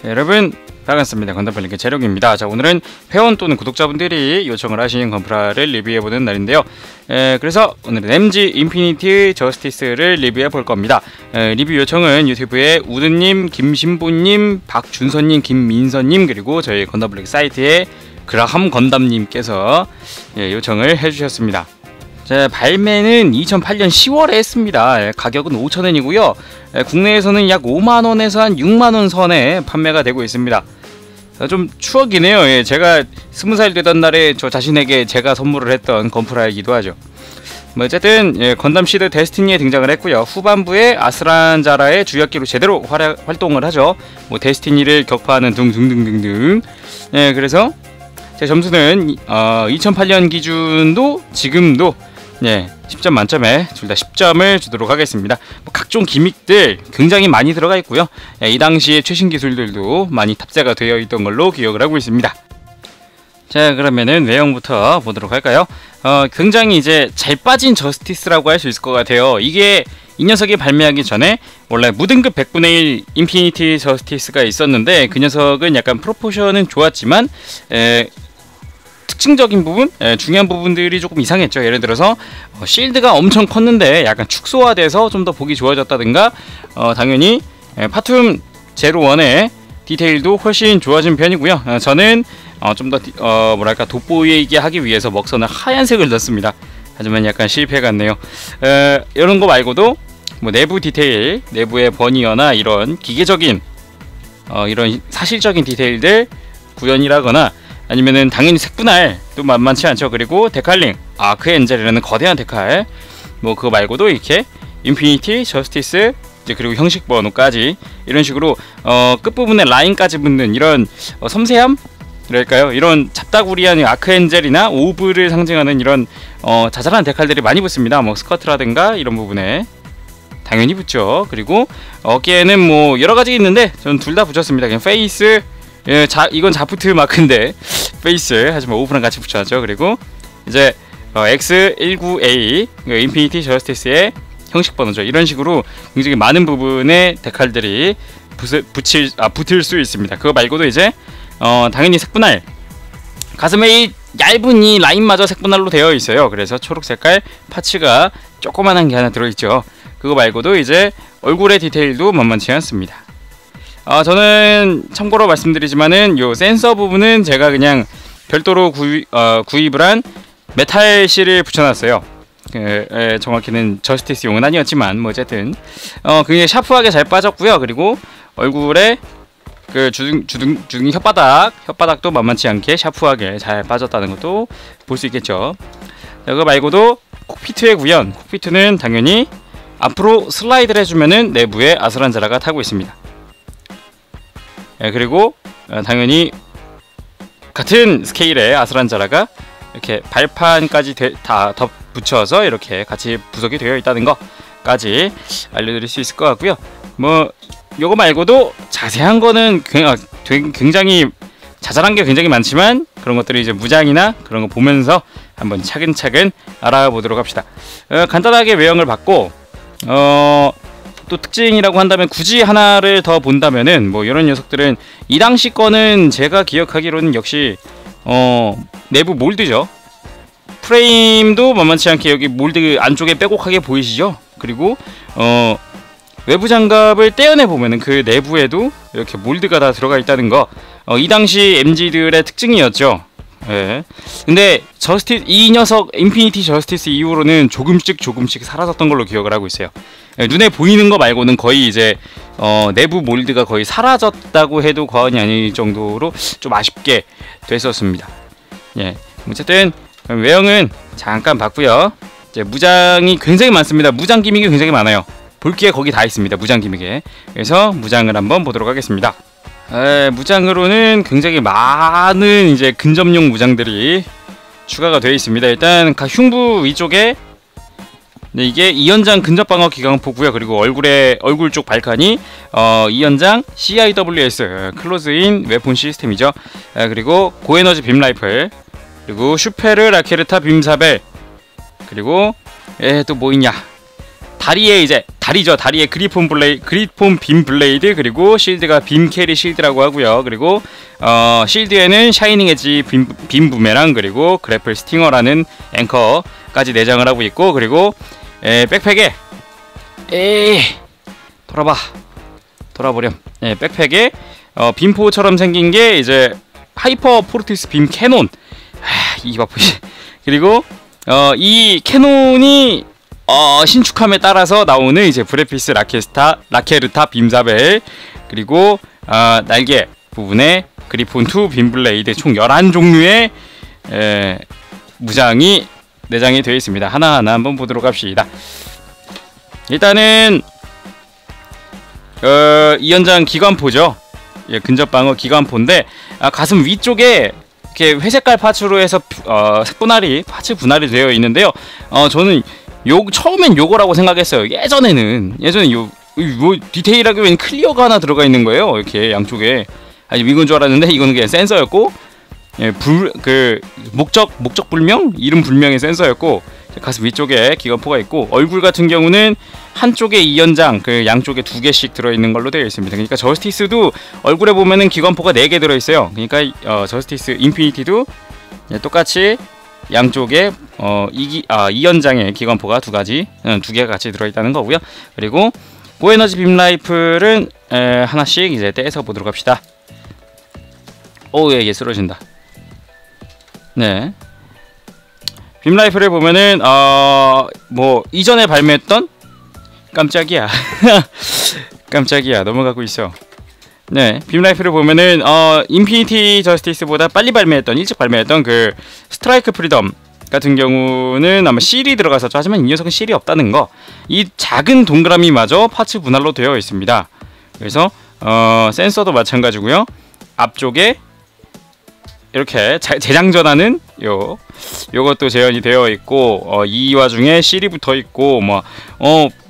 네, 여러분 반갑습니다. 건담플랭크 재룡입니다. 자, 오늘은 회원 또는 구독자분들이 요청을 하신 건프라를 리뷰해보는 날인데요. 그래서 오늘은 MG 인피니티 저스티스를 리뷰해볼 겁니다. 리뷰 요청은 유튜브에 우드님, 김신보님, 박준서님, 김민서님, 그리고 저희 건담플랭크 사이트의 그라함 건담님께서 요청을 해주셨습니다. 자, 발매는 2008년 10월에 했습니다. 가격은 5,000원이고요. 국내에서는 약 5만원에서 한 6만원 선에 판매가 되고 있습니다. 좀 추억이네요. 제가 20살 되던 날에 저 자신에게 제가 선물을 했던 건프라이기도 하죠. 어쨌든 건담 시드 데스티니에 등장을 했고요. 후반부에 아스란자라의 주역기로 제대로 활동을 하죠. 데스티니를 격파하는 등등등등등. 그래서 제 점수는 2008년 기준도 지금도 10점 만점에 둘 다 10점을 주도록 하겠습니다. 각종 기믹들 굉장히 많이 들어가 있고요. 이 당시에 최신 기술들도 많이 탑재가 되어 있던 걸로 기억을 하고 있습니다. 자, 그러면은 외형부터 보도록 할까요? 굉장히 이제 잘 빠진 저스티스라고 할 수 있을 것 같아요. 이게 이 녀석이 발매하기 전에 원래 무등급 100분의 1 인피니티 저스티스가 있었는데 그 녀석은 약간 프로포션은 좋았지만 특징적인 부분, 중요한 부분들이 조금 이상했죠. 예를 들어서 실드가 엄청 컸는데 약간 축소화돼서 좀 더 보기 좋아졌다든가, 당연히 파툼 제로1의 디테일도 훨씬 좋아진 편이고요. 저는 좀 더 뭐랄까 돋보이게 하기 위해서 먹선을 하얀색을 넣습니다. 하지만 약간 실패 같네요. 이런 거 말고도 내부 디테일, 내부의 버니어나 이런 기계적인 이런 사실적인 디테일들 구현이라거나 아니면은 당연히 색분할도 만만치 않죠. 그리고 데칼링, 아크엔젤이라는 거대한 데칼, 그거 말고도 이렇게 인피니티, 저스티스, 이제 그리고 형식 번호까지 이런 식으로 끝부분에 라인까지 붙는 이런 섬세함? 그럴까요? 이런 잡다구리한 아크엔젤이나 오브를 상징하는 이런 자잘한 데칼들이 많이 붙습니다. 스커트라든가 이런 부분에 당연히 붙죠. 그리고 어깨에는 여러가지 있는데 저는 둘 다 붙였습니다. 그냥 페이스, 이건 자프트 마크인데 페이스, 하지만 오브랑 같이 붙여놨죠. 그리고 이제 X19A 인피니티 저스티스의 형식 번호죠. 이런 식으로 굉장히 많은 부분에 데칼들이 붙을 수 있습니다. 그거 말고도 이제 당연히 색분할, 가슴에 얇은 이 라인마저 색분할로 되어 있어요. 그래서 초록 색깔 파츠가 조그만한 게 하나 들어있죠. 그거 말고도 이제 얼굴의 디테일도 만만치 않습니다. 저는 참고로 말씀드리지만은 요 센서 부분은 제가 그냥 별도로 구입을 한 메탈 실을 붙여놨어요. 정확히는 저스티스용은 아니었지만 어쨌든 굉장히 샤프하게 잘 빠졌고요. 그리고 얼굴에 그 주둥이 혓바닥도 만만치 않게 샤프하게 잘 빠졌다는 것도 볼 수 있겠죠. 그거 말고도 콕피트의 구현, 콕피트는 당연히 앞으로 슬라이드를 해주면은 내부에 아스란자라가 타고 있습니다. 그리고 당연히 같은 스케일의 아스란자라가 이렇게 발판까지 다 덧붙여서 이렇게 같이 부속이 되어 있다는 것까지 알려드릴 수 있을 것 같고요. 요거 말고도 자세한 거는 굉장히 자잘한 게 굉장히 많지만 그런 것들이 이제 무장이나 그런 거 보면서 한번 차근차근 알아보도록 합시다. 간단하게 외형을 봤고 또 특징이라고 한다면 굳이 하나를 더 본다면은 이런 녀석들은 이 당시 거는 제가 기억하기로는 역시 내부 몰드죠. 프레임도 만만치 않게 여기 몰드 안쪽에 빼곡하게 보이시죠? 그리고 외부 장갑을 떼어내 보면은 그 내부에도 이렇게 몰드가 다 들어가 있다는 거, 이 당시 MG들의 특징이었죠. 근데 이 녀석 인피니티 저스티스 이후로는 조금씩 사라졌던 걸로 기억을 하고 있어요. 눈에 보이는 거 말고는 거의 이제 내부 몰드가 거의 사라졌다고 해도 과언이 아닐 정도로 좀 아쉽게 됐었습니다. 어쨌든 외형은 잠깐 봤고요. 이제 무장이 굉장히 많습니다. 무장 기믹이 굉장히 많아요. 볼기에 거기 다 있습니다. 무장 기믹에. 그래서 무장을 한번 보도록 하겠습니다. 무장으로는 굉장히 많은 이제 근접용 무장들이 추가가 되어 있습니다. 일단 각 흉부 위쪽에 이게 2연장 근접방어 기관포고요. 그리고 얼굴 쪽 발칸이 2연장 CIWS 클로즈인 웨폰 시스템이죠. 그리고 고에너지 빔 라이플, 그리고 슈페르 라케르타 빔사벨, 그리고 또 뭐 있냐, 다리에 이제 다리에 그리폰 빔 블레이드, 그리고 실드가 빔 캐리 실드라고 하고요. 그리고 실드에는 샤이닝 엣지 빔 부메랑, 그리고 그래플 스팅어라는 앵커까지 내장을 하고 있고, 그리고 백팩에 돌아버렴. 백팩에 빔포처럼 생긴 게 이제 하이퍼 포르티스 빔 캐논. 입 아프지. 그리고 이 캐논이 신축함에 따라서 나오는 이제 브레피스 라케르타 빔사벨, 그리고 날개 부분에 그리폰 2 빔블레이드, 총 11종류의 무장이 내장이 되어 있습니다. 하나하나 한번 보도록 합시다. 일단은 이 연장 기관포죠. 근접방어 기관포인데 가슴 위쪽에 이렇게 회색깔 파츠로 해서 파츠 분할이 되어 있는데요. 저는 처음엔 요거라고 생각했어요. 예전에 요 디테일하게 웬 클리어가 하나 들어가 있는 거예요. 이렇게 양쪽에. 아니 이건 줄 알았는데 이거는 그냥 센서였고, 목적 불명, 이름 불명의 센서였고, 가슴 위쪽에 기관포가 있고, 얼굴 같은 경우는 한쪽에 2연장, 양쪽에 2개씩 들어있는 걸로 되어 있습니다. 그러니까 저스티스도 얼굴에 보면은 기관포가 4개 들어있어요. 그러니까 저스티스 인피니티도 똑같이 양쪽에 2연장의 기관포가 2개가 같이 들어있다는 거고요. 그리고 고에너지 빔 라이플은 하나씩 이제 떼서 보도록 합시다. 이게 쓰러진다. 네. 빔 라이플을 보면은 뭐 이전에 발매했던, 깜짝이야. 깜짝이야, 넘어가고 있어. 네, 빔 라이플을 보면은 인피니티 저스티스보다 빨리 일찍 발매했던 그 스트라이크 프리덤 같은 경우는 아마 실이 들어갔었죠. 하지만 이 녀석은 실이 없다는 거. 이 작은 동그라미마저 파츠 분할로 되어 있습니다. 그래서 센서도 마찬가지고요. 앞쪽에 이렇게 재장전하는 요것도 재현이 되어 있고, 이 와중에 실이 붙어 있고,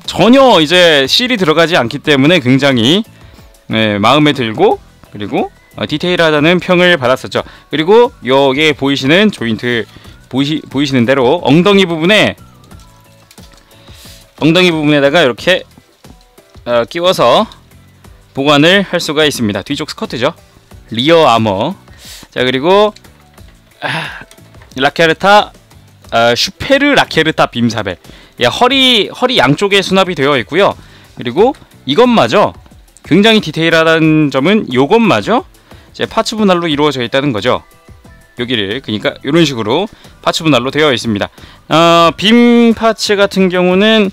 전혀 이제 실이 들어가지 않기 때문에 굉장히 마음에 들고, 그리고 디테일하다는 평을 받았었죠. 그리고 여기에 보이시는 조인트, 보이시는 대로 엉덩이 부분에다가 이렇게 끼워서 보관을 할 수가 있습니다. 뒤쪽 스커트죠. 리어 아머. 자, 그리고 라케르타 슈페르 라케르타 빔사벨. 허리 양쪽에 수납이 되어 있고요. 그리고 이것마저 굉장히 디테일하다는 점은 요것마저 이제 파츠 분할로 이루어져 있다는 거죠. 여기를, 그러니까 이런 식으로 파츠 분할로 되어 있습니다. 빔 파츠 같은 경우는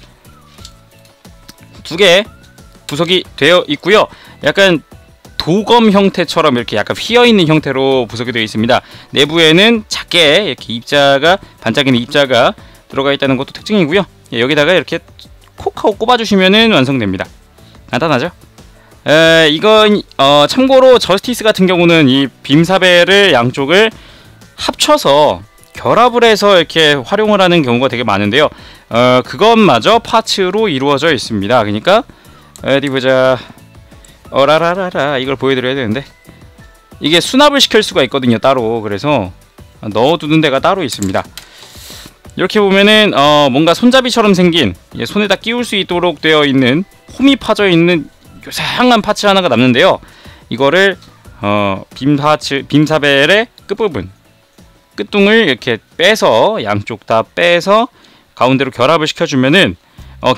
2개 부속이 되어 있고요. 약간 도검 형태처럼 이렇게 약간 휘어있는 형태로 부속이 되어 있습니다. 내부에는 작게 이렇게 반짝이는 입자가 들어가 있다는 것도 특징이고요. 여기다가 이렇게 콕 하고 꼽아주시면은 완성됩니다. 간단하죠? 이건 참고로 저스티스 같은 경우는 이 빔사벨을 양쪽을 합쳐서 결합을 해서 이렇게 활용을 하는 경우가 되게 많은데요. 그것마저 파츠로 이루어져 있습니다. 그러니까 어디 보자. 라라라라, 이걸 보여드려야 되는데, 이게 수납을 시킬 수가 있거든요, 따로. 그래서 넣어두는 데가 따로 있습니다. 이렇게 보면은 뭔가 손잡이처럼 생긴, 손에다 끼울 수 있도록 되어 있는, 홈이 파져 있는 요상한 파츠 하나가 남는데요. 이거를 빔사벨의 끝부분, 끝둥을 이렇게 빼서, 양쪽 다 빼서 가운데로 결합을 시켜주면은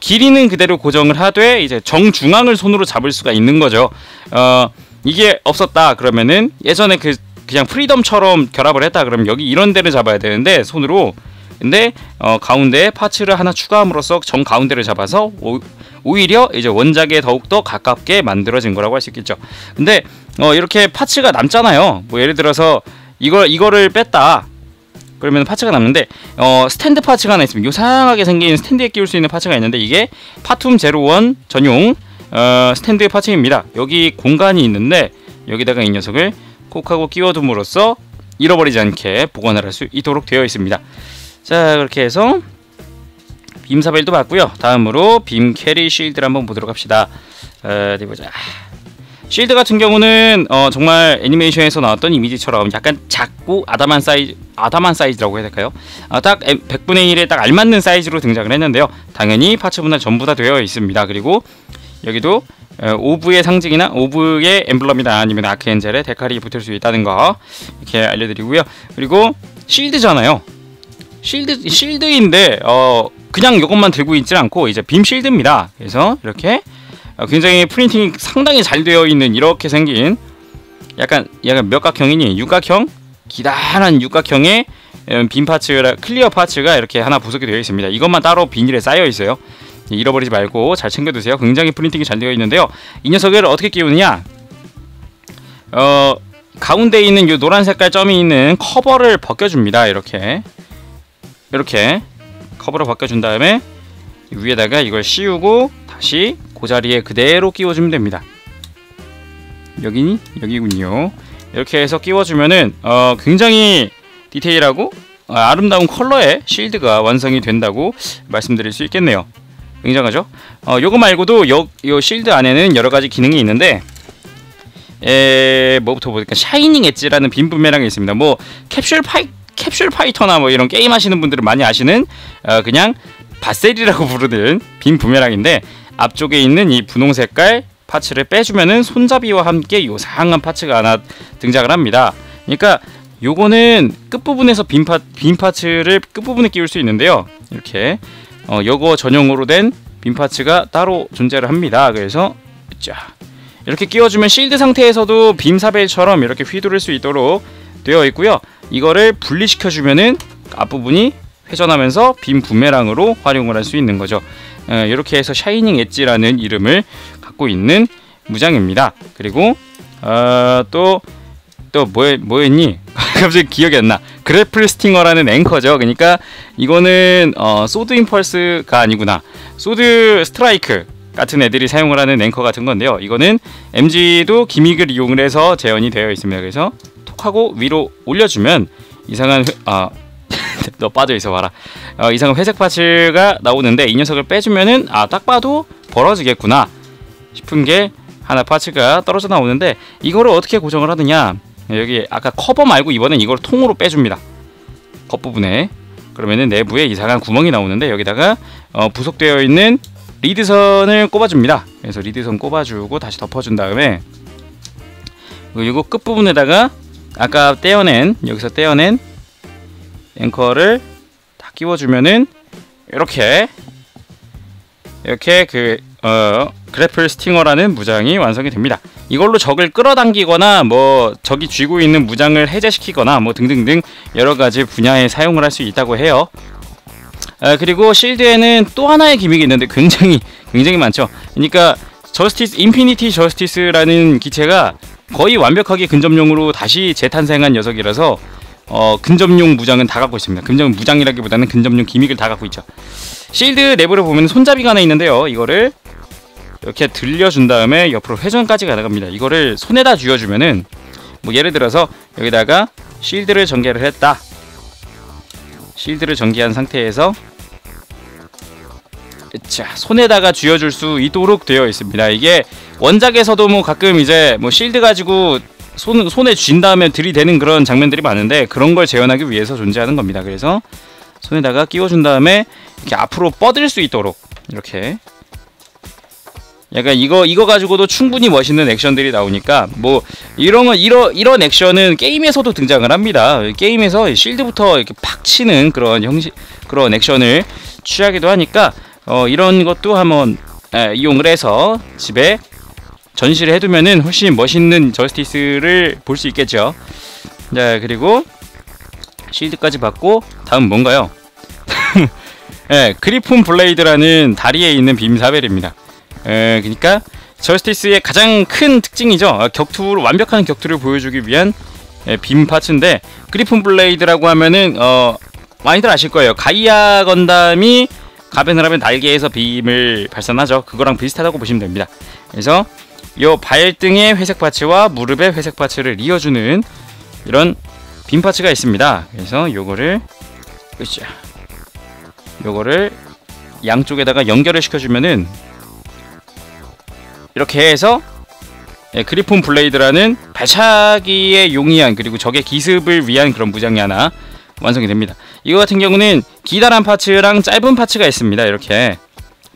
길이는 그대로 고정을 하되 이제 정중앙을 손으로 잡을 수가 있는 거죠. 이게 없었다 그러면은, 예전에 그냥 프리덤처럼 결합을 했다 그러면 여기 이런 데를 잡아야 되는데 손으로, 근데 가운데에 파츠를 하나 추가함으로써 정 가운데를 잡아서 오히려 이제 원작에 더욱더 가깝게 만들어진 거라고 할 수 있겠죠. 근데 이렇게 파츠가 남잖아요. 뭐 예를 들어서 이거를 뺐다 그러면 파츠가 남는데, 스탠드 파츠가 하나 있습니다. 요상하게 생긴 스탠드에 끼울 수 있는 파츠가 있는데, 이게 파툼 01 전용 스탠드 파츠입니다. 여기 공간이 있는데 여기다가 이 녀석을 콕 하고 끼워둠으로써 잃어버리지 않게 보관을 할 수 있도록 되어 있습니다. 자, 그렇게 해서 빔사벨도 봤고요. 다음으로 빔 캐리 쉴드를 한번 보도록 합시다. 어디 보자. 실드 같은 경우는 정말 애니메이션에서 나왔던 이미지처럼 약간 작고 아담한 사이즈라고 해야 될까요? 딱 100분의 1에 딱 알맞는 사이즈로 등장을 했는데요. 당연히 파츠 분할 전부 다 되어 있습니다. 그리고 여기도 오브의 상징이나 오브의 엠블럼이나 아니면 아크엔젤의 데칼이 붙을 수 있다는 거 이렇게 알려드리고요. 그리고 실드잖아요. 실드인데 그냥 이것만 들고 있지 않고 이제 빔 실드입니다. 그래서 이렇게 굉장히 프린팅이 상당히 잘 되어 있는 이렇게 생긴 약간 몇 각형이니 육각형 기다란 육각형의 빔 파츠라 클리어 파츠가 이렇게 하나 부속이 되어 있습니다. 이것만 따로 비닐에 쌓여 있어요. 잃어버리지 말고 잘 챙겨두세요. 굉장히 프린팅이 잘 되어 있는데요. 이 녀석을 어떻게 끼우느냐? 가운데 있는 이 노란 색깔 점이 있는 커버를 벗겨줍니다. 이렇게 커버를 벗겨준 다음에 위에다가 이걸 씌우고 다시 그 자리에 그대로 끼워주면 됩니다. 여기군요. 이렇게 해서 끼워주면은 굉장히 디테일하고 아름다운 컬러의 실드가 완성이 된다고 말씀드릴 수 있겠네요. 굉장하죠? 요거 말고도 요 실드 안에는 여러가지 기능이 있는데 뭐부터 보니까 샤이닝 엣지라는 빔 부메랑이 있습니다. 뭐 캡슐 파이터나 뭐 이런 게임 하시는 분들은 많이 아시는 그냥 바셀이라고 부르는 빔 부메랑인데 앞쪽에 있는 이 분홍 색깔 파츠를 빼주면은 손잡이와 함께 요상한 파츠가 하나 등장을 합니다. 그러니까 요거는 끝부분에서 빔 파츠를 끝부분에 끼울 수 있는데요. 이렇게 요거 전용으로 된 빔 파츠가 따로 존재를 합니다. 그래서 자 이렇게 끼워주면 실드 상태에서도 빔 사벨처럼 이렇게 휘두를 수 있도록 되어 있고요. 이거를 분리시켜주면은 앞부분이 회전하면서 빔 부메랑으로 활용을 할 수 있는 거죠. 이렇게 해서 샤이닝 엣지라는 이름을 갖고 있는 무장입니다. 그리고 또 뭐였니? 갑자기 기억이 안 나. 그래플 스팅어라는 앵커죠. 그러니까 이거는 소드 임펄스가 아니구나. 소드 스트라이크 같은 애들이 사용을 하는 앵커 같은 건데요. 이거는 MG도 기믹을 이용을 해서 재현이 되어 있습니다. 그래서 톡하고 위로 올려주면 이상한 너 빠져 있어 봐라. 이상한 회색 파츠가 나오는데 이 녀석을 빼주면은 딱 봐도 벌어지겠구나 싶은 게 하나 파츠가 떨어져 나오는데 이거를 어떻게 고정을 하느냐? 여기 아까 커버 말고 이번엔 이걸 통으로 빼줍니다. 겉부분에. 그러면은 내부에 이상한 구멍이 나오는데 여기다가 부속되어 있는 리드선을 꼽아줍니다. 그래서 리드선 꼽아주고 다시 덮어준 다음에 그리고 끝부분에다가 아까 여기서 떼어낸 앵커를 다 끼워주면은 이렇게 그래플 스팅어라는 무장이 완성이 됩니다. 이걸로 적을 끌어당기거나 뭐 적이 쥐고 있는 무장을 해제시키거나 뭐 등등등 여러가지 분야에 사용을 할 수 있다고 해요. 그리고 실드에는 또 하나의 기믹이 있는데 굉장히 많죠. 그러니까 인피니티 저스티스라는 기체가 거의 완벽하게 근접용으로 다시 재탄생한 녀석이라서 근접용 무장은 다 갖고 있습니다. 근접용 무장이라기보다는 근접용 기믹을 다 갖고 있죠. 실드 내부를 보면 손잡이가 하나 있는데요. 이거를 이렇게 들려준 다음에 옆으로 회전까지 가능합니다. 이거를 손에다 쥐어주면은 뭐 예를 들어서 여기다가 실드를 전개를 했다. 실드를 전개한 상태에서 자 손에다가 쥐어줄 수 있도록 되어 있습니다. 이게 원작에서도 뭐 가끔 이제 뭐 실드 가지고 손에 쥔 다음에 들이대는 그런 장면들이 많은데 그런 걸 재현하기 위해서 존재하는 겁니다. 그래서 손에다가 끼워준 다음에 이렇게 앞으로 뻗을 수 있도록 이렇게 약간 이거 가지고도 충분히 멋있는 액션들이 나오니까 뭐 이런 액션은 게임에서도 등장을 합니다. 게임에서 실드부터 이렇게 팍 치는 그런 그런 액션을 취하기도 하니까 이런 것도 한번 이용을 해서 집에 전시를 해두면은 훨씬 멋있는 저스티스를 볼 수 있겠죠. 자 그리고 실드까지 받고 다음 뭔가요? 그리폰 블레이드라는 다리에 있는 빔 사벨입니다. 그러니까 저스티스의 가장 큰 특징이죠. 완벽한 격투를 보여주기 위한 빔 파츠인데 그리폰 블레이드라고 하면은 많이들 아실 거예요. 가이아 건담이 가변을 하면 날개에서 빔을 발산하죠. 그거랑 비슷하다고 보시면 됩니다. 그래서 요 발등의 회색 파츠와 무릎의 회색 파츠를 이어주는 이런 빔 파츠가 있습니다. 그래서 요거를 양쪽에다가 연결을 시켜주면은 이렇게 해서 그리폰 블레이드라는 발차기에 용이한 그리고 적의 기습을 위한 그런 무장이 하나 완성이 됩니다. 이거 같은 경우는 기다란 파츠랑 짧은 파츠가 있습니다. 이렇게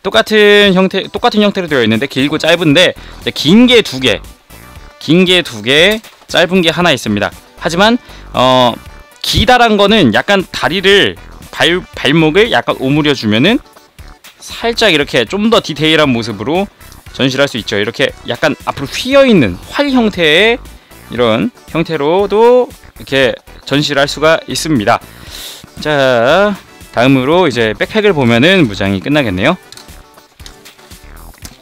똑같은 형태로 되어 있는데 길고 짧은데 긴 게 두 개, 짧은 게 하나 있습니다. 하지만 기다란 거는 약간 다리를 발목을 약간 오므려 주면은 살짝 이렇게 좀 더 디테일한 모습으로 전시를 할 수 있죠. 이렇게 약간 앞으로 휘어있는 활 형태의 이런 형태로도 이렇게 전시를 할 수가 있습니다. 자, 다음으로 이제 백팩을 보면은 무장이 끝나겠네요.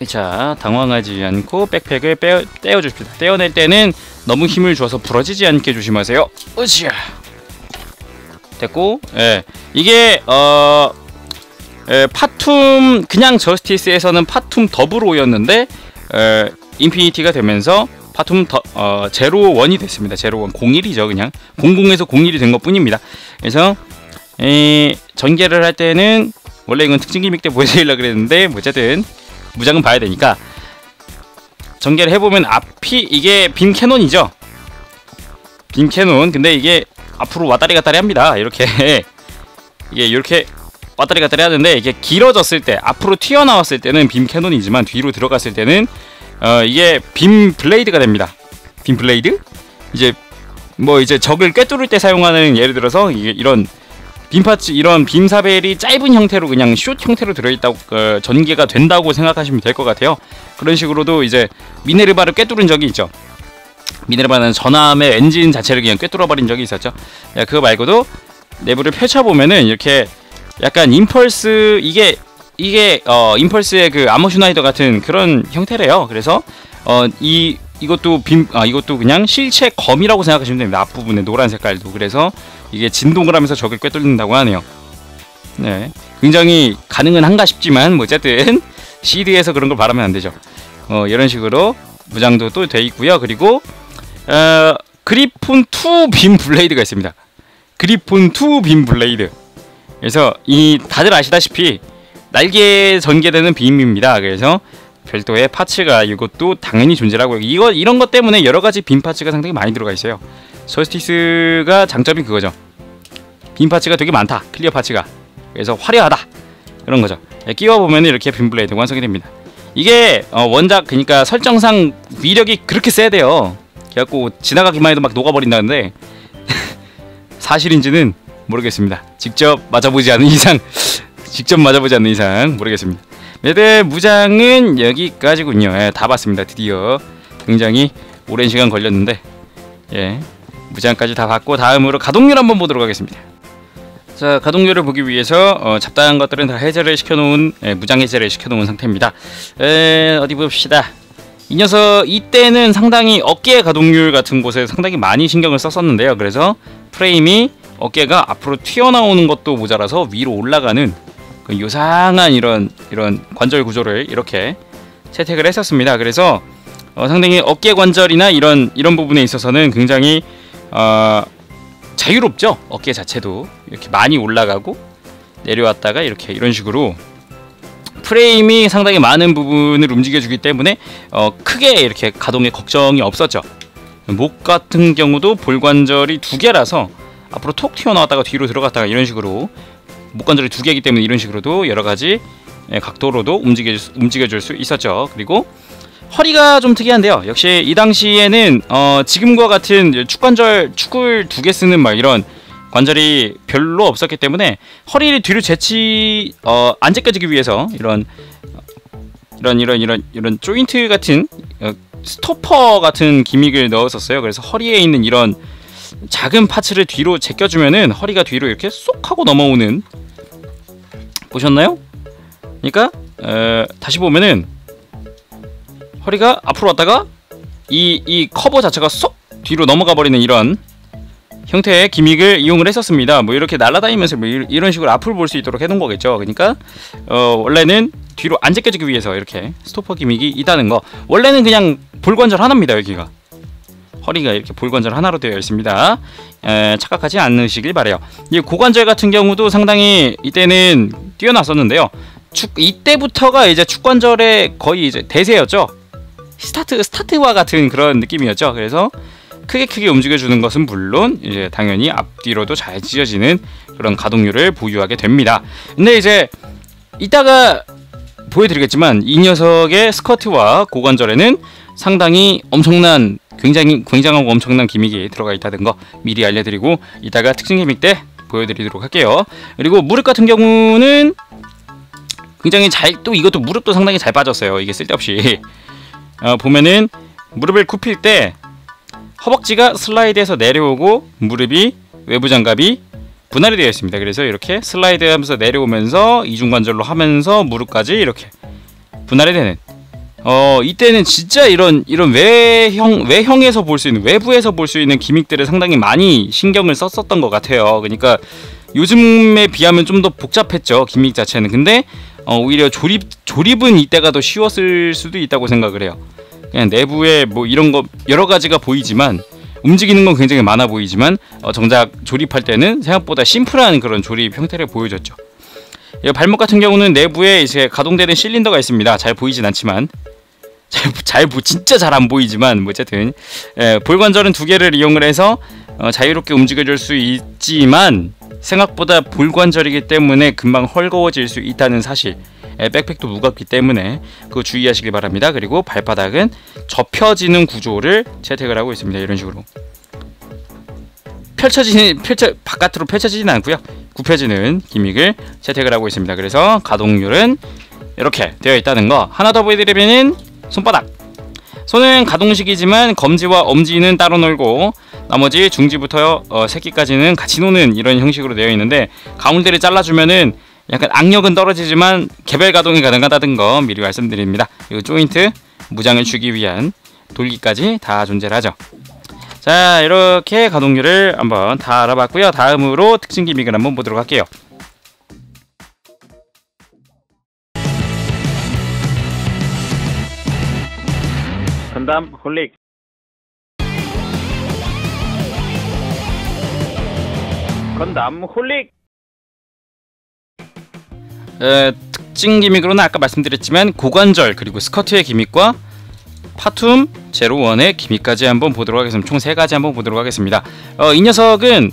자, 당황하지 않고 백팩을 떼어줍시다. 떼어낼 때는 너무 힘을 줘서 부러지지 않게 조심하세요. 으쌰. 됐고, 이게 파툼 그냥 저스티스에서는 파툼 더블 5였는데 인피니티가 되면서 파툼 제로 1이 됐습니다. 제로 1 01이죠. 그냥 00에서 01이 된 것 뿐입니다. 그래서 전개를 할 때는 원래 이건 특징 기믹 때 보여드리려고 그랬는데 어쨌든 무장은 봐야 되니까 전개를 해보면 앞이 이게 빔 캐논이죠. 빔 캐논. 근데 이게 앞으로 왔다리 갔다리 합니다. 이렇게 이게 이렇게 왔다리 갔다리 하는데 이게 길어졌을 때 앞으로 튀어나왔을 때는 빔 캐논이지만 뒤로 들어갔을 때는 이게 빔 블레이드가 됩니다. 빔 블레이드? 이제 적을 꿰뚫을 때 사용하는, 예를 들어서 이런 빔 파츠, 이런 빔 사벨이 짧은 형태로 그냥 숏 형태로 들어있다고 전개가 된다고 생각하시면 될 것 같아요. 그런 식으로도 이제 미네르바를 꿰뚫은 적이 있죠. 미네르바는 전함의 엔진 자체를 그냥 꿰뚫어 버린 적이 있었죠. 그거 말고도 내부를 펼쳐보면은 이렇게 약간 임펄스, 이게 임펄스의 그 아머 슈나이더 같은 그런 형태래요. 그래서 이것도 이것도 그냥 실체 검이라고 생각하시면 됩니다. 앞부분에 노란 색깔도. 그래서 이게 진동을 하면서 적을 꿰뚫는다고 하네요. 네, 굉장히 가능은 한가 싶지만 어쨌든 시드에서 그런 걸 바라면 안 되죠. 이런 식으로 무장도 또 돼 있고요. 그리고 그리폰 2 빔 블레이드가 있습니다. 그리폰 2 빔 블레이드. 그래서 다들 아시다시피 날개에 전개되는 빔입니다. 그래서 별도의 파츠가 이것도 당연히 존재하고, 이런 것 때문에 여러 가지 빔 파츠가 상당히 많이 들어가 있어요. 저스티스가 장점이 그거죠. 빔 파츠가 되게 많다. 클리어 파츠가. 그래서 화려하다. 이런 거죠. 끼워 보면 이렇게 빔 블레이드 완성이 됩니다. 이게 원작, 그러니까 설정상 위력이 그렇게 세대요. 그래갖고 지나가기만 해도 막 녹아버린다는데 사실인지는 모르겠습니다. 직접 맞아보지 않는 이상 모르겠습니다. 네, 무장은 여기까지군요. 다 봤습니다. 드디어 굉장히 오랜 시간 걸렸는데 무장까지 다 봤고, 다음으로 가동률 한번 보도록 하겠습니다. 자, 가동률을 보기 위해서 잡다한 것들은 다 해제를 시켜놓은, 무장 해제를 시켜놓은 상태입니다. 어디 봅시다. 이 녀석 이때는 상당히 어깨 가동률 같은 곳에 상당히 많이 신경을 썼었는데요. 그래서 프레임이 어깨가 앞으로 튀어나오는 것도 모자라서 위로 올라가는 그 요상한 이런 관절 구조를 이렇게 채택을 했었습니다. 그래서 상당히 어깨 관절이나 이런 부분에 있어서는 굉장히 자유롭죠. 어깨 자체도 이렇게 많이 올라가고 내려왔다가 이런 식으로 프레임이 상당히 많은 부분을 움직여주기 때문에 크게 이렇게 가동에 걱정이 없었죠. 목 같은 경우도 볼관절이 2개라서 앞으로 톡 튀어나왔다가 뒤로 들어갔다가 이런 식으로, 목관절이 2개이기 때문에 이런 식으로도 여러가지 각도로도 움직여줄 수 있었죠. 그리고 허리가 좀 특이한데요. 역시 이 당시에는 지금과 같은 축을 2개 쓰는 이런 관절이 별로 없었기 때문에 허리를 뒤로 안 제껴지기 위해서 이런 조인트 같은 스토퍼 같은 기믹을 넣었었어요. 그래서 허리에 있는 이런 작은 파츠를 뒤로 제껴주면은 허리가 뒤로 이렇게 쏙 하고 넘어오는, 보셨나요? 그러니까 다시 보면은 허리가 앞으로 왔다가 이 커버 자체가 쏙 뒤로 넘어가 버리는 이런 형태의 기믹을 이용을 했었습니다. 이렇게 날아다니면서 이런 식으로 앞을 볼 수 있도록 해놓은 거겠죠. 그러니까 원래는 뒤로 안 제껴지기 위해서 이렇게 스토퍼 기믹이 있다는 거. 원래는 그냥 볼관절 하나입니다. 여기가 허리가 이렇게 볼관절 하나로 되어 있습니다. 착각하지 않으시길 바래요. 이 고관절 같은 경우도 상당히 이때는 뛰어났었는데요. 이때부터가 이제 축관절의 거의 이제 대세였죠. 스타트와 같은 그런 느낌이었죠. 그래서 크게 움직여주는 것은 물론 이제 당연히 앞뒤로도 잘 찢어지는 그런 가동률을 보유하게 됩니다. 근데 이제 이따가 보여드리겠지만 이 녀석의 스커트와 고관절에는 상당히 굉장하고 엄청난 기믹이 들어가 있다는 거 미리 알려드리고 이따가 특징 기믹 때 보여드리도록 할게요. 그리고 무릎 같은 경우는 굉장히 또 이것도 무릎도 상당히 잘 빠졌어요. 이게 쓸데없이 보면은 무릎을 굽힐 때 허벅지가 슬라이드해서 내려오고 무릎이 외부 장갑이 분할이 되어 있습니다. 그래서 이렇게 슬라이드 하면서 내려오면서 이중관절로 하면서 무릎까지 이렇게 분할이 되는 이때는 진짜 이런 외형에서 볼 수 있는 외부에서 볼 수 있는 기믹들을 상당히 많이 신경을 썼었던 것 같아요. 그러니까 요즘에 비하면 좀 더 복잡했죠, 기믹 자체는. 근데 오히려 조립은 이때가 더 쉬웠을 수도 있다고 생각을 해요. 그냥 내부에 뭐 이런 거 여러 가지가 보이지만 움직이는 건 굉장히 많아 보이지만 정작 조립할 때는 생각보다 심플한 그런 조립 형태를 보여줬죠. 발목 같은 경우는 내부에 이제 가동되는 실린더가 있습니다. 잘 보이진 않지만 진짜 잘 안 보이지만 뭐 어쨌든 볼관절은 두 개를 이용을 해서 자유롭게 움직여줄 수 있지만 생각보다 볼관절이기 때문에 금방 헐거워질 수 있다는 사실. 백팩도 무겁기 때문에 그거 주의하시길 바랍니다. 그리고 발바닥은 접혀지는 구조를 채택을 하고 있습니다. 이런 식으로 바깥으로 펼쳐지지는 않고요, 굽혀지는 기믹을 채택을 하고 있습니다. 그래서 가동률은 이렇게 되어 있다는 거. 하나 더 보여드리면은 손바닥. 손은 가동식이지만 검지와 엄지는 따로 놀고 나머지 중지부터 새끼까지는 같이 노는 이런 형식으로 되어 있는데 가운데를 잘라주면은 약간 악력은 떨어지지만 개별 가동이 가능하다는 거 미리 말씀드립니다. 그리고 조인트 무장을 주기 위한 돌기까지 다 존재를 하죠. 자, 이렇게 가동률을 한번 다 알아봤고요. 다음으로 특징 기믹을 한번 보도록 할게요. 건담 홀릭. 건담 홀릭. 특징 기믹으로는 아까 말씀드렸지만 고관절 그리고 스커트의 기믹과 파툼 제로원의 기믹까지 한번 보도록 하겠습니다. 총 3가지 한번 보도록 하겠습니다. 이 녀석은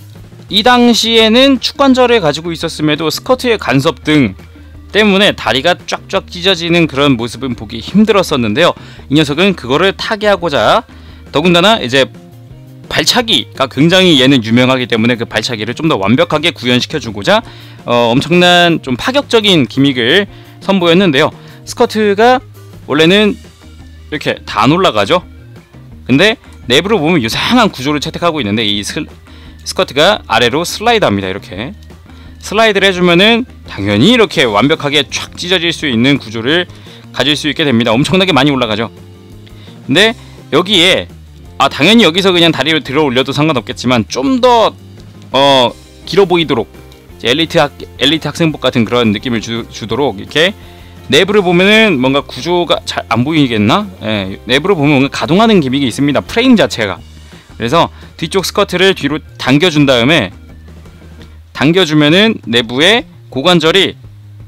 이 당시에는 축관절을 가지고 있었음에도 스커트의 간섭 등 때문에 다리가 쫙쫙 찢어지는 그런 모습은 보기 힘들었었는데요. 이 녀석은 그거를 타개하고자 더군다나 이제 발차기가 굉장히 얘는 유명하기 때문에 그 발차기를 좀 더 완벽하게 구현시켜주고자 엄청난 좀 파격적인 기믹을 선보였는데요. 스커트가 원래는 이렇게 다 안 올라가죠. 근데 내부로 보면 이상한 구조를 채택하고 있는데 이 스커트가 아래로 슬라이드합니다. 이렇게 슬라이드를 해주면은 당연히 이렇게 완벽하게 촥 찢어질 수 있는 구조를 가질 수 있게 됩니다. 엄청나게 많이 올라가죠. 근데 여기에 당연히 여기서 그냥 다리를 들어 올려도 상관없겠지만 좀 더 길어 보이도록 엘리트 학생복 같은 그런 느낌을 주도록 이렇게 내부를 보면은 뭔가 구조가 잘 안 보이겠나? 내부를 보면 뭔가 가동하는 기믹이 있습니다. 프레임 자체가. 그래서 뒤쪽 스커트를 뒤로 당겨준 다음에 당겨주면은 내부에 고관절이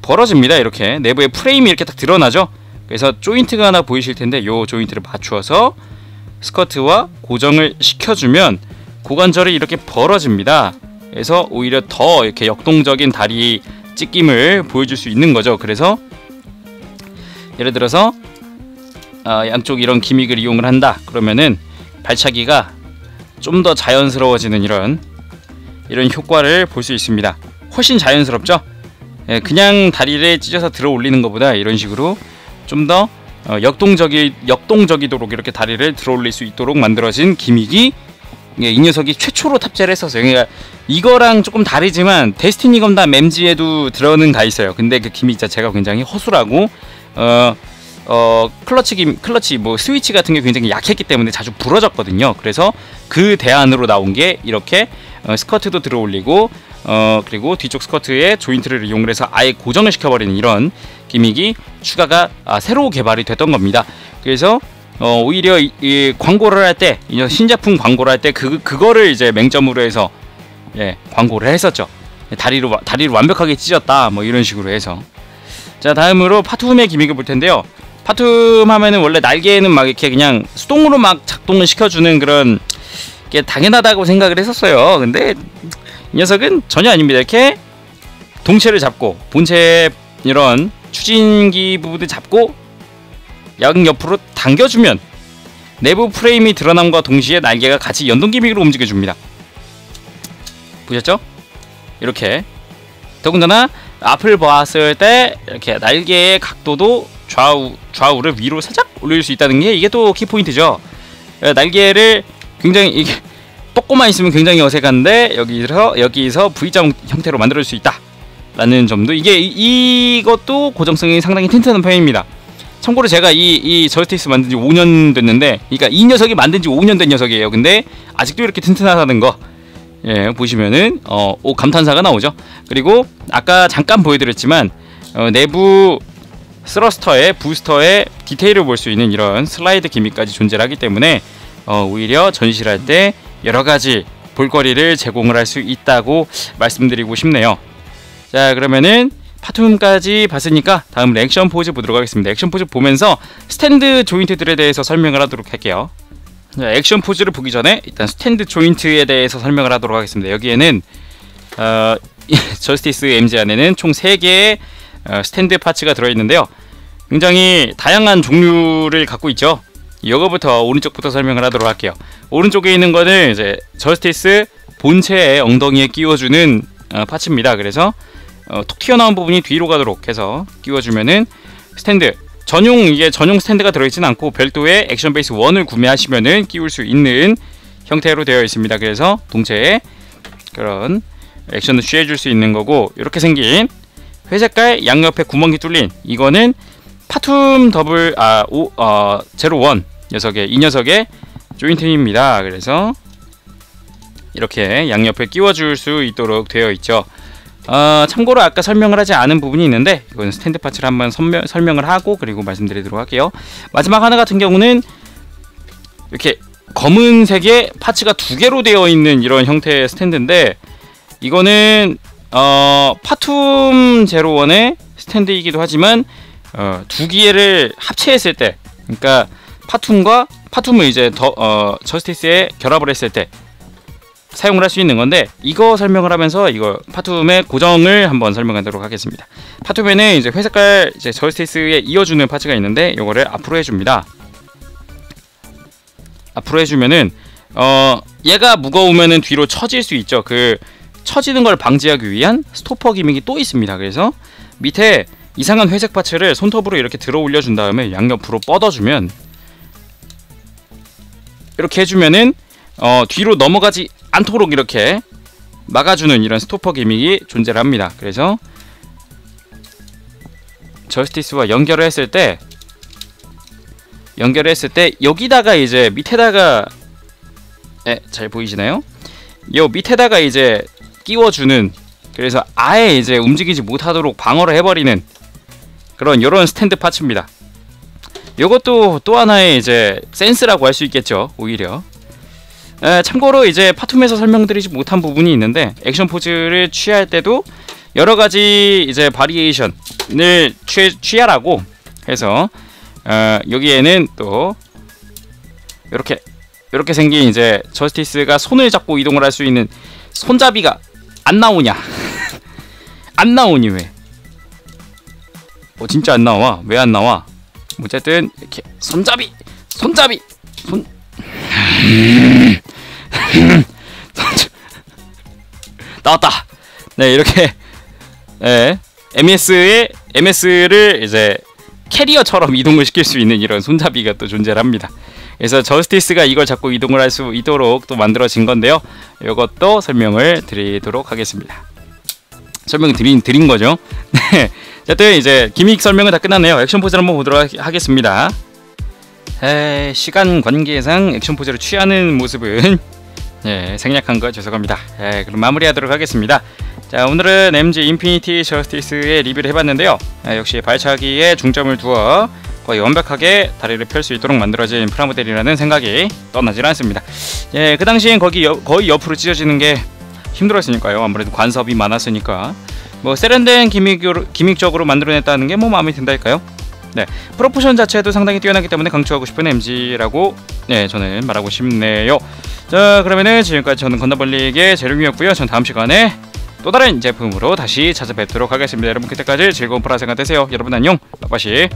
벌어집니다. 이렇게 내부에 프레임이 이렇게 딱 드러나죠. 그래서 조인트가 하나 보이실 텐데 요 조인트를 맞추어서 스커트와 고정을 시켜주면 고관절이 이렇게 벌어집니다. 그래서 오히려 더 이렇게 역동적인 다리 찢김을 보여줄 수 있는 거죠. 그래서 예를 들어서 양쪽 이런 기믹을 이용을 한다 그러면은 발차기가 좀 더 자연스러워지는 이런 효과를 볼 수 있습니다. 훨씬 자연스럽죠. 그냥 다리를 찢어서 들어 올리는 것보다 이런 식으로 좀 더 역동적이도록 이렇게 다리를 들어 올릴 수 있도록 만들어진 기믹이 이 녀석이 최초로 탑재를 했었어요. 그러니까 이거랑 조금 다르지만 데스티니 건담 MG에도 들어는 다 있어요. 근데 그 기믹 자체가 굉장히 허술하고 클러치 뭐 스위치 같은 게 굉장히 약했기 때문에 자주 부러졌거든요. 그래서 그 대안으로 나온 게 이렇게 스커트도 들어 올리고 그리고 뒤쪽 스커트에 조인트를 이용해서 아예 고정을 시켜버리는 이런 기믹이 추가가 새로 개발이 됐던 겁니다. 그래서 오히려 이 광고를 할 때 신제품 광고를 할 때 그거를 이제 맹점으로 해서 광고를 했었죠. 다리를 완벽하게 찢었다 뭐 이런 식으로 해서. 자, 다음으로 파툼의 기믹을 볼 텐데요. 파툼 하면은 원래 날개는 막 이렇게 그냥 수동으로 막 작동을 시켜주는 그런 게 당연하다고 생각을 했었어요. 근데 이 녀석은 전혀 아닙니다. 이렇게 동체를 잡고 본체 이런 추진기 부분을 잡고 양옆으로 당겨주면 내부 프레임이 드러남과 동시에 날개가 같이 연동 기믹으로 움직여줍니다. 보셨죠? 이렇게 더군다나 앞을 봤을 때 이렇게 날개의 각도도 좌우를 위로 살짝 올릴 수 있다는 게 이게 또 키포인트죠. 날개를 굉장히 이게 뻗고만 있으면 굉장히 어색한데 여기서 V자 형태로 만들 수 있다 라는 점도 이것도 고정성이 상당히 튼튼한 편입니다. 참고로 제가 이 저스티스 만든 지 5년 됐는데, 그러니까 이 녀석이 만든 지 5년 된 녀석이에요. 근데 아직도 이렇게 튼튼하다는 거, 예, 보시면은 감탄사가 나오죠. 그리고 아까 잠깐 보여드렸지만 내부 스러스터의 부스터의 디테일을 볼 수 있는 이런 슬라이드 기믹까지 존재를 하기 때문에 오히려 전시를 할 때 여러가지 볼거리를 제공을 할 수 있다고 말씀드리고 싶네요. 자, 그러면은 파툼까지 봤으니까 다음은 액션 포즈 보도록 하겠습니다. 액션 포즈 보면서 스탠드 조인트들에 대해서 설명을 하도록 할게요. 자, 액션 포즈를 보기 전에 일단 스탠드 조인트에 대해서 설명을 하도록 하겠습니다. 여기에는 저스티스 MG 안에는 총 3개의 스탠드 파츠가 들어있는데요. 굉장히 다양한 종류를 갖고 있죠. 이거부터 오른쪽부터 설명을 하도록 할게요. 오른쪽에 있는 거는 이제 저스티스 본체의 엉덩이에 끼워주는 파츠입니다. 그래서 톡 튀어나온 부분이 뒤로 가도록 해서 끼워주면은 스탠드 이게 전용 스탠드가 들어있진 않고 별도의 액션 베이스 1을 구매하시면은 끼울 수 있는 형태로 되어 있습니다. 그래서 동체에 그런 액션을 취해줄 수 있는 거고, 이렇게 생긴 회색깔 양옆에 구멍이 뚫린 이거는 파툼 제로1 이 녀석의 조인트입니다. 그래서 이렇게 양옆에 끼워줄 수 있도록 되어 있죠. 참고로 아까 설명을 하지 않은 부분이 있는데 이건 스탠드 파츠를 한번 설명을 하고 그리고 말씀드리도록 할게요. 마지막 하나 같은 경우는 이렇게 검은색의 파츠가 2개로 되어 있는 이런 형태의 스탠드인데, 이거는 파툼 제로1의 스탠드이기도 하지만 2개를 합체했을 때, 그러니까 파툼을 이제 저스티스에 결합을 했을 때 사용을 할 수 있는 건데, 이거 설명을 하면서 이거 파툼의 고정을 한번 설명하도록 하겠습니다. 파툼에는 이제 회색깔 저스티스에 이어주는 파츠가 있는데 이거를 앞으로 해줍니다. 앞으로 해주면은 얘가 무거우면은 뒤로 처질 수 있죠. 그 처지는 걸 방지하기 위한 스토퍼 기믹이 또 있습니다. 그래서 밑에 이상한 회색 파츠를 손톱으로 이렇게 들어 올려준 다음에 양옆으로 뻗어주면, 이렇게 해주면은 뒤로 넘어가지 않도록 이렇게 막아주는 이런 스토퍼 기믹이 존재를 합니다. 그래서 저스티스와 연결을 했을 때 여기다가 이제 밑에다가 잘 보이시나요? 요 밑에다가 이제 끼워주는, 그래서 아예 이제 움직이지 못하도록 방어를 해버리는 그런 요런 스탠드 파츠입니다. 요것도 또 하나의 이제 센스라고 할 수 있겠죠. 오히려 참고로 이제 파툼에서 설명드리지 못한 부분이 있는데, 액션 포즈를 취할 때도 여러가지 이제 바리에이션을 취하라고 해서 여기에는 또 이렇게 생긴 이제 저스티스가 손을 잡고 이동을 할 수 있는 손잡이가 안 나오냐? 안 나오니 왜? 진짜 안 나와. 왜 안 나와? 어쨌든 이렇게 손잡이 나왔다. 네, 이렇게 MS를 이제 캐리어처럼 이동을 시킬 수 있는 이런 손잡이가 또 존재를 합니다. 그래서 저스티스가 이걸 잡고 이동을 할 수 있도록 또 만들어진 건데요. 이것도 설명을 드리도록 하겠습니다. 설명 드린 거죠. 네. 어쨌든 이제 기믹 설명은 다 끝났네요. 액션 포즈를 한번 보도록 하겠습니다. 시간 관계상 액션 포즈를 취하는 모습은 생략한 거 죄송합니다. 그럼 마무리하도록 하겠습니다. 자, 오늘은 MG 인피니티 저스티스의 리뷰를 해봤는데요. 역시 발차기에 중점을 두어 거의 완벽하게 다리를 펼 수 있도록 만들어진 프라모델이라는 생각이 떠나질 않습니다. 그 당시엔 거의 옆으로 찢어지는 게 힘들었으니까요. 아무래도 관섭이 많았으니까 뭐 세련된 기믹적으로 만들어냈다는 게 뭐 마음에 든달까요? 네, 프로포션 자체도 상당히 뛰어나기 때문에 강추하고 싶은 MG라고 네, 저는 말하고 싶네요. 자, 그러면은 지금까지 저는 건담벌릭의 재룡이었고요. 전 다음 시간에 또 다른 제품으로 다시 찾아뵙도록 하겠습니다. 여러분 그때까지 즐거운 프라 생활 되세요. 여러분 안녕. 빠빠시.